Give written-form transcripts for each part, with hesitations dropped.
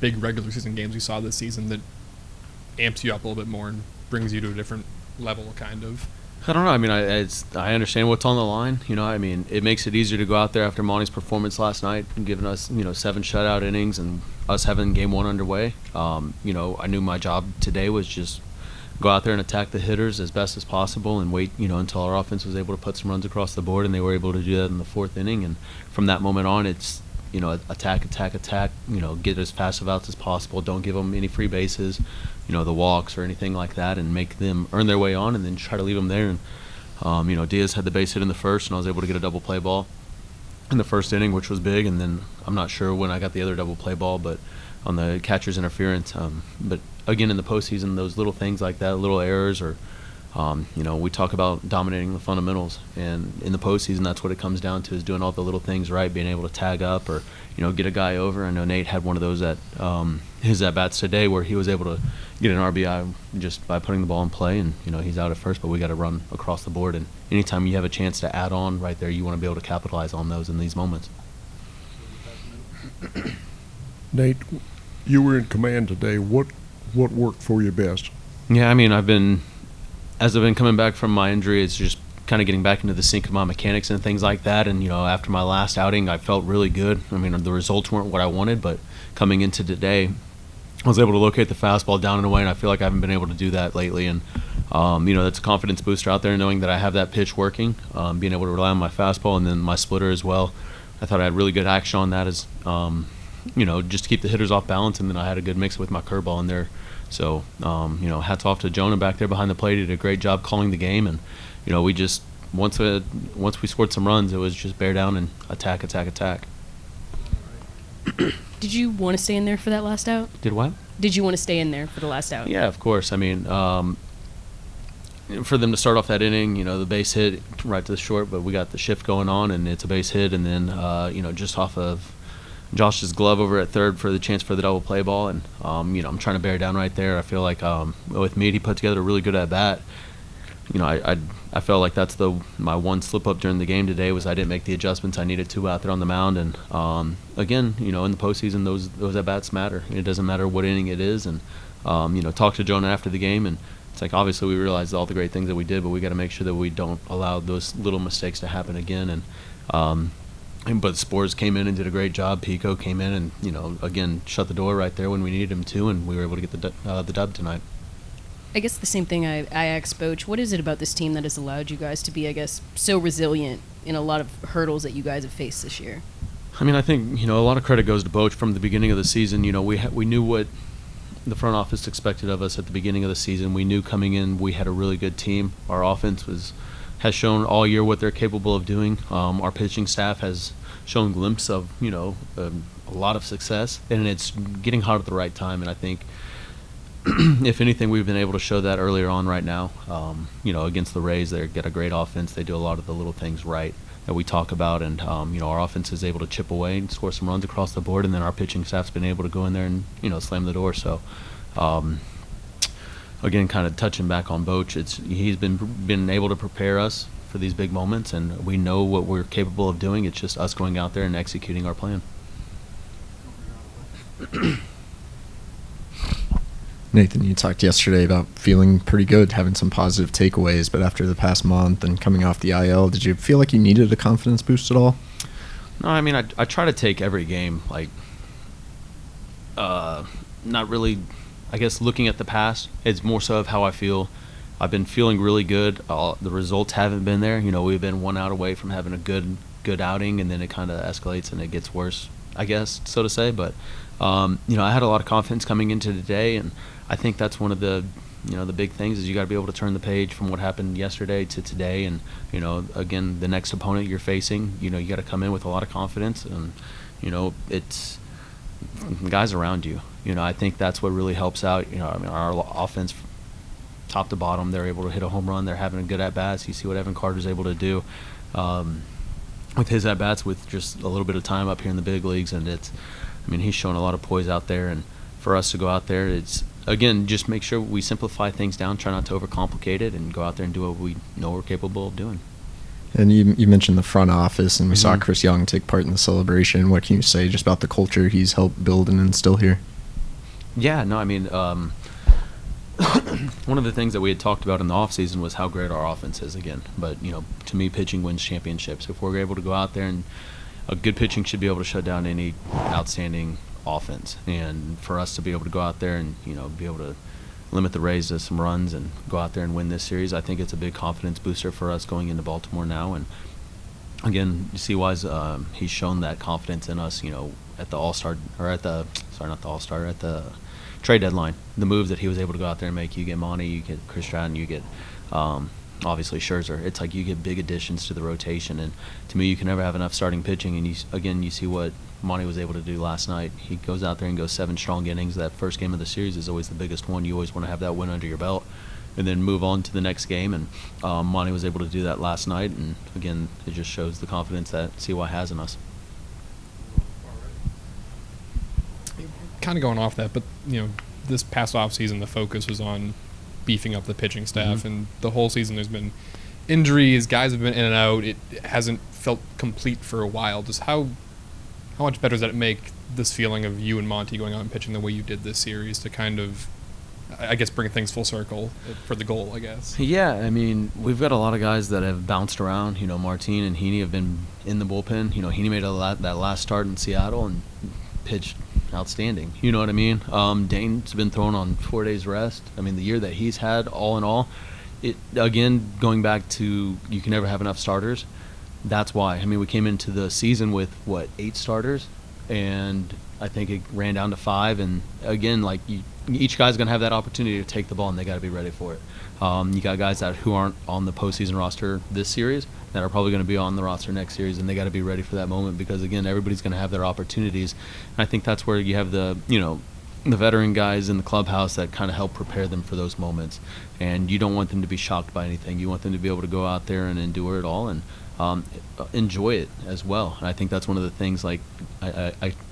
big regular season games we saw this season that amps you up a little bit more and brings you to a different level, kind of? I don't know. I mean, I understand what's on the line. I mean, it makes it easier to go out there after Monty's performance last night and giving us, 7 shutout innings and us having game 1 underway. I knew my job today was just go out there and attack the hitters as best as possible and wait, until our offense was able to put some runs across the board, and they were able to do that in the 4th inning. And from that moment on, it's, attack, get as fast of outs as possible. Don't give them any free bases, the walks or anything like that, and make them earn their way on and then try to leave them there. And, Diaz had the base hit in the first, and I was able to get a double play ball in the 1st inning, which was big. And then I'm not sure when I got the other double play ball, but on the catcher's interference. But again, in the postseason, those little things like that, little errors, or we talk about dominating the fundamentals, and in the postseason, that's what it comes down to, is doing all the little things right, being able to tag up or get a guy over. I know Nate had one of those at his at bats today where he was able to get an RBI just by putting the ball in play, and he's out at first, but we got to run across the board. And anytime you have a chance to add on right there, you want to be able to capitalize on those in these moments. Nate, you were in command today. What worked for you best? Yeah, I mean, as I've been coming back from my injury, it's just kind of getting back into the sync of my mechanics and things like that. And, after my last outing, I felt really good. I mean, the results weren't what I wanted, but coming into today, I was able to locate the fastball down and away, and I feel like I haven't been able to do that lately. And, that's a confidence booster out there, knowing that I have that pitch working, being able to rely on my fastball and then my splitter as well. I thought I had really good action on that as, just to keep the hitters off balance, and then I had a good mix with my curveball in there. So, hats off to Jonah back there behind the plate. He did a great job calling the game, and, we just once we scored some runs, it was just bear down and attack. Did you want to stay in there for that last out? Did what? Did you want to stay in there for the last out? Yeah, of course. I mean, for them to start off that inning, the base hit right to the short, but we got the shift going on, and it's a base hit, and then, just off of Josh's glove over at third for the chance for the double play ball, and I'm trying to bear down right there. I feel like with Meade, he put together a really good at bat. I felt like that's my one slip up during the game today was I didn't make the adjustments I needed to out there on the mound. And again, in the postseason, those at bats matter. It doesn't matter what inning it is. And talk to Jonah after the game, and it's like obviously we realized all the great things that we did, but we got to make sure that we don't allow those little mistakes to happen again. But Spores came in and did a great job. Pico came in and, again, shut the door right there when we needed him to, and we were able to get the dub tonight. I guess the same thing I asked Boach. What is it about this team that has allowed you guys to be, I guess, so resilient in a lot of hurdles that you guys have faced this year? I mean, I think, a lot of credit goes to Boach from the beginning of the season. We knew what the front office expected of us at the beginning of the season. We knew coming in we had a really good team. Our offense has shown all year what they're capable of doing. Our pitching staff has shown glimpses of, a lot of success, and it's getting hot at the right time. And I think, if anything, we've been able to show that earlier on right now. Against the Rays, they get a great offense. They do a lot of the little things right that we talk about, and our offense is able to chip away and score some runs across the board, and then our pitching staff's been able to go in there and slam the door. So again, kind of touching back on Boach, he's been able to prepare us for these big moments, and we know what we're capable of doing. It's just us going out there and executing our plan. Nathan, you talked yesterday about feeling pretty good, having some positive takeaways, but after the past month and coming off the IL, did you feel like you needed a confidence boost at all? No, I mean, I try to take every game, not really, I guess, looking at the past. It's more so of how I feel. I've been feeling really good. The results haven't been there. We've been 1 out away from having a good outing, and then it kind of escalates and it gets worse, I guess, so to say. But, I had a lot of confidence coming into today, and I think that's one of the big things is you got to be able to turn the page from what happened yesterday to today. And, again, the next opponent you're facing, you got to come in with a lot of confidence, and, it's guys around you. I think that's what really helps out. Our offense, top to bottom, they're able to hit a home run. They're having a good at-bats. You see what Evan Carter's able to do with his at-bats with just a little bit of time up here in the big leagues. And he's showing a lot of poise out there. And for us to go out there, it's, again, just make sure we simplify things down, try not to overcomplicate it, and go out there and do what we know we're capable of doing. And you mentioned the front office, and we saw Chris Young take part in the celebration. What can you say just about the culture he's helped build and instill here? Yeah, no, I mean, one of the things that we had talked about in the offseason was how great our offense is again. But, to me, pitching wins championships. If we're able to go out there, and a good pitching should be able to shut down any outstanding offense. And for us to be able to go out there and, be able to limit the Rays to some runs and go out there and win this series, I think it's a big confidence booster for us going into Baltimore now. And again, C-Wise, he's shown that confidence in us, at the All-Star, or at the trade deadline. The moves that he was able to go out there and make, you get Monty, you get Chris Stratton, you get obviously Scherzer. It's like you get big additions to the rotation, and to me, you can never have enough starting pitching. And you see what Monty was able to do last night. He goes out there and goes 7 strong innings. That first game of the series is always the biggest one. You always want to have that win under your belt, and then move on to the next game. And Monty was able to do that last night. And again, it just shows the confidence that CY has in us. Kind of going off that, but this past off season, the focus was on beefing up the pitching staff, and the whole season there's been injuries. Guys have been in and out. It hasn't felt complete for a while. Just how much better does that make this feeling of you and Monty going out and pitching the way you did this series to kind of, I guess, bring things full circle for the goal, I guess? Yeah, I mean, we've got a lot of guys that have bounced around. Martin and Heaney have been in the bullpen. Heaney made that last start in Seattle and pitched outstanding. You know what I mean? Dane's been thrown on 4 days rest. I mean, the year that he's had, all in all, it again, going back to you can never have enough starters. That's why. I mean, we came into the season with, 8 starters? And I think it ran down to 5. And again, each guy's going to have that opportunity to take the ball, and they got to be ready for it. You got guys who aren't on the postseason roster this series that are probably going to be on the roster next series, and they got to be ready for that moment because, again, everybody's going to have their opportunities. And I think that's where you have the veteran guys in the clubhouse that kind of help prepare them for those moments. And you don't want them to be shocked by anything. You want them to be able to go out there and endure it all and enjoy it as well. And I think that's one of the things, I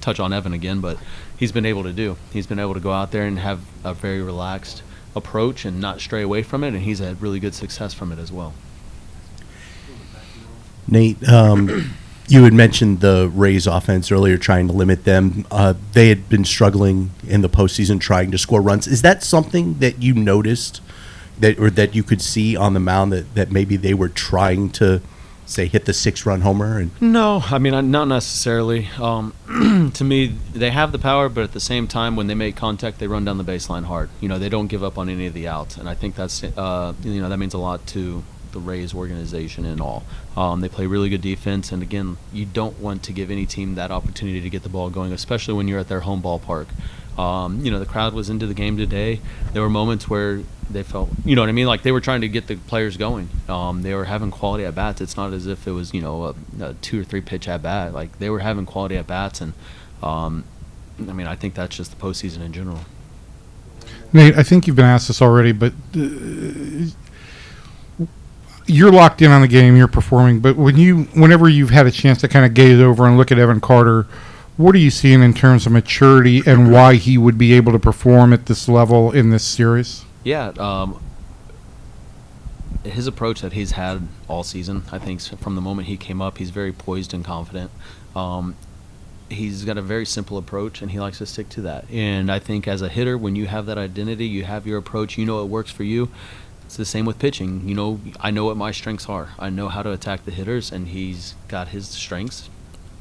touch on Evan again, but he's been able to do. He's been able to go out there and have a very relaxed approach and not stray away from it, and he's had really good success from it as well. Nate, you had mentioned the Rays offense earlier, trying to limit them. They had been struggling in the postseason trying to score runs. Is that something that you noticed that you could see on the mound that maybe they were trying to, say, hit the 6-run homer? No, I mean, not necessarily. To me, they have the power, but at the same time, when they make contact, they run down the baseline hard. They don't give up on any of the outs, and I think that's that means a lot to the Rays organization and all. They play really good defense, and again, you don't want to give any team that opportunity to get the ball going, especially when you're at their home ballpark. The crowd was into the game today. There were moments where they felt, they were trying to get the players going. They were having quality at bats. It's not as if it was, a 2 or 3 pitch at bat. They were having quality at bats, and I think that's just the postseason in general. Nate, I think you've been asked this already, but you're locked in on the game, you're performing, but whenever you've had a chance to kind of gaze over and look at Evan Carter, what are you seeing in terms of maturity and why he would be able to perform at this level in this series? Yeah, his approach that he's had all season, I think from the moment he came up, he's very poised and confident. He's got a very simple approach, and he likes to stick to that. And I think as a hitter, when you have that identity, you have your approach, it works for you. It's the same with pitching. I know what my strengths are. I know how to attack the hitters, and he's got his strengths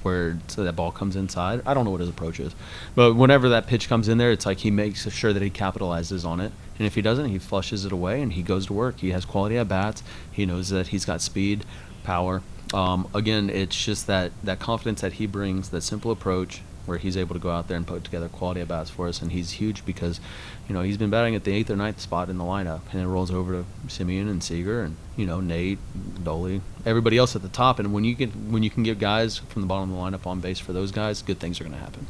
so that ball comes inside. I don't know what his approach is. But whenever that pitch comes in there, it's like he makes sure that he capitalizes on it. And if he doesn't, he flushes it away, and he goes to work. He has quality at bats. He knows that he's got speed, power. Again, it's just that confidence that he brings, that simple approach, where he's able to go out there and put together quality at bats for us. And he's huge because, he's been batting at the 8th or 9th spot in the lineup, and it rolls over to Simeon and Seager and Nate, Dolly, everybody else at the top. And when you can get guys from the bottom of the lineup on base for those guys, good things are going to happen.